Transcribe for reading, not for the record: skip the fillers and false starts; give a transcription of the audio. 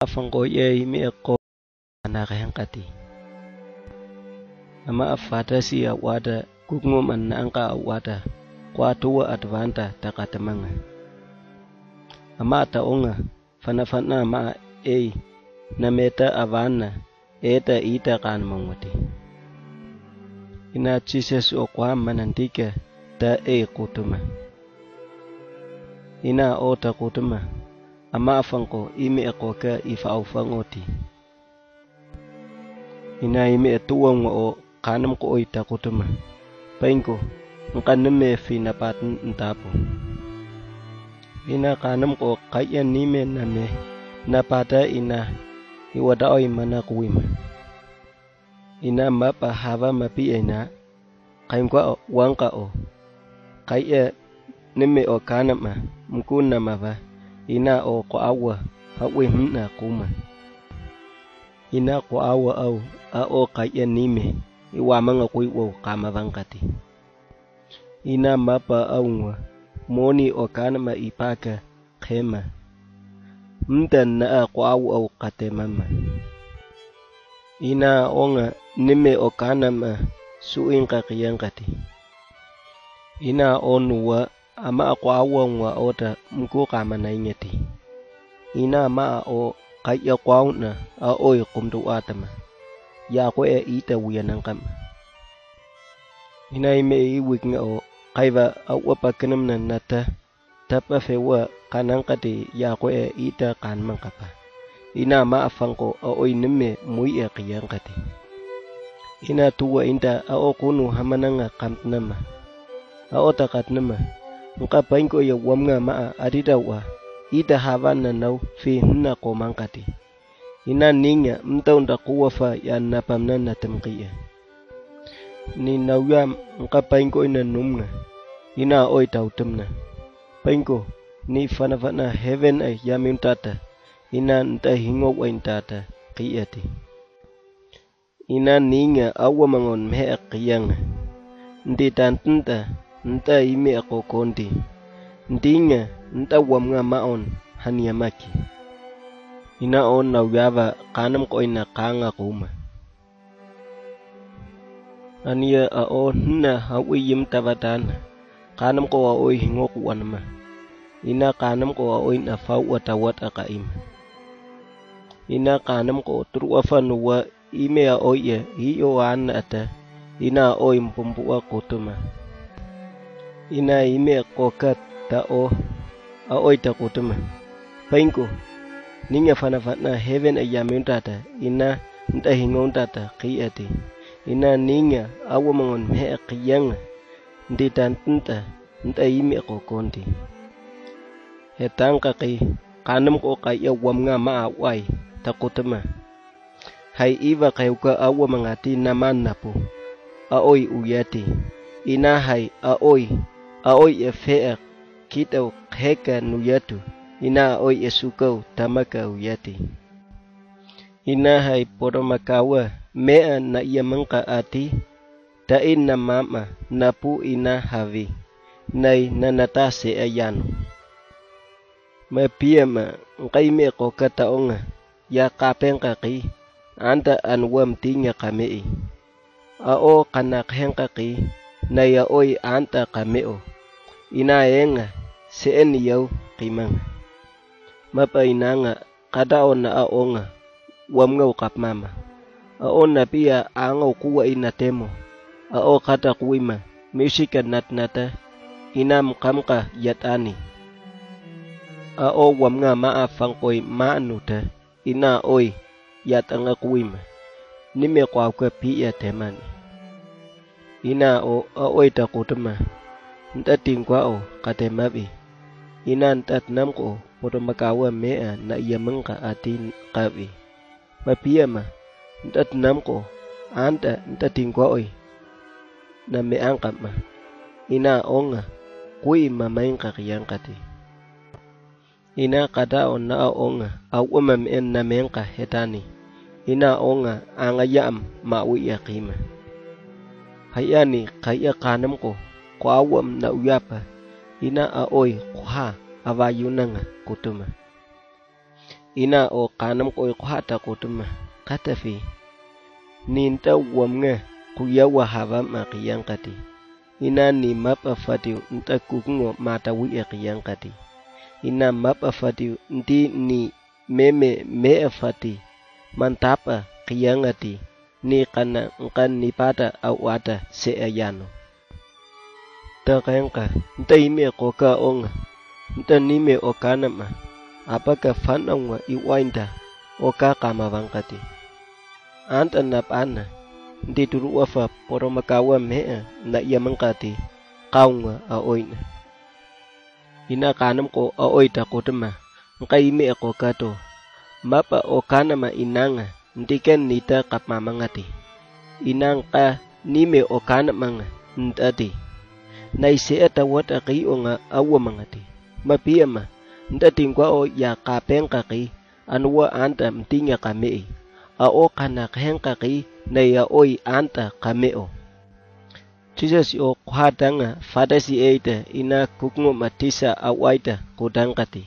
Afango ye mi ko na kati. Ama afata si awada kugmo man na angka awada kwa tuwa advanta takatamanga. Ama taonga fana ma na meta avana eta ita kan mangwati. Ina Jesus o kwa manantika ta kutuma. Ina ota kutuma. Ama afango imi ka ifa aufangoti. Ina imi tuwang o kanam ko oita kutuma. Painko nkaneme fina patin ntapo. Ina kanam ko kaya nime name napata ina iwada oi mana kuwima. Ina mapa hava mapi ina kaimkwa wangka o kaya nime o kanama mkuna mava. Ina o ko awa hawe mna kuma. Ina ko awa au o kaya nime iwa mga kuiwo kama vangkati. Ina mapa aungwa moni o kanama ipaka khema. Mta na ko awa au kate mama. Ina onga nime o kanama suinka kiyangkati. Ina onuwa ama ako awangwa oda mko kama na ingeti. Ina ma o kaya kwao na oi kumdu atama. Ya ko ita wiyanang kama. Ina ime iwik nga o kaiva awapa kanam na nata tapa fewa kanang kati ya ko ita kanmang kapa. Ina ma afangko oi nime mui kiyang kati. Ina tuwa inda kunu hamananga kamtnama. Takat nama. Ngka painko ya wamnga maa adidawa ida havana nau fi hna ko mangkati. Ina ninga mtaunda kuwafa ya napamna na temkia. Ni nauya ngka painko ina numnga. Ina oi tautemna. Painko ni fana heaven ay yamin tata. Ina nta hingo wa intata kiyati. Ina ninga awa mangon mea kiyanga. Ndi tantenta nta ime ako konti. Ndinga nta wamnga maon haniamaki. Ina on nauyava kanam ko ina kanga kuma. Ania hna hawi yim tavatana. Kanam ko oi hingok wanma. Ina kanam ko oi na fau watawat akaim. Ina kanam ko truafa nuwa ime oi hiyo ana ata. Ina oi mpumpua kutuma. Ina ime kokat ta oi ta kutuma. Painko ninga fana heaven ayamin tata. Ina nta hingon tata kiyati. Ina ninga awa mangon mea kiyanga. Ndi tantenta nta ime kokonti. Hetangka ki kanam ko kaya wamnga maa wai ta kutuma. Hai iwa kayuka awa mangati naman napo. Aoi uyati. Ina hai aoi fea kita heka nuyatu. Ina aoi sukau tamaka uyati. Ina hai poromakawa mea na iya mangka ati. Tain na mama napu ina havi. Nai nanatase ayano. Mapiyama ngaime ko kataonga. Ya kapeng kaki. Anta anwam tinya kamei. Kanak hengkaki. Na ya oi anta kameo. Ina enga seen yau kimang. Mapa inanga kadaon na aonga. Wamngau kapmama. Na pia angau kuwa inatemo. Kata kuima. Musika natnata. Inam kamka yatani. Wamnga maafangkoi maanuta. Ina oi yatanga kuima. Nime kwa pia temani. Ina oi takutama. Nta tingwa katemabi. Ina ntat namko poromakawa mea na iya mangka atin kabi. Mapiyama ntat namko anta nta tingwa oi. Na meangkap ma. Ina onga kui mamaingka kiyangkati. Ina kadaon na onga awama meen na meangka hetani. Ina onga angayam maui yakima. Hayani kaya kanam ko awam na uyapa. Ina oi kuha avayunanga kutuma. ina o kanam ko hata ko tuma katafi ninta wamnga kuya wahaba ma qiyang qati ina ni mapa fati nta kukungo mata wi qiyang qati ina mapa fati ndi ni me fati mantapa qiyang ati ni kana nkan ni pada awata se ayano ta kayangka nta ime ko ka onga nta ni me o kanama apaka fanangwa iwainda o ka kama bangkati anta napana ndi turu wafa poro makawa me na yamangkati kaunga a oina ina kanam ko a oita ko tama nkai me ko kato mapa o kanama inanga ndiken nita kapmamangati inang ka ni me o kanamanga ntati naise ata wata ki onga awamangati mapiama ndati ngwa o ya kapengka ki anwa anta mtinga kame a o kana khenka ki na ya oi anta kameo Jesus o khatanga fadasi eita ina kukngo matisa awaita kudangkati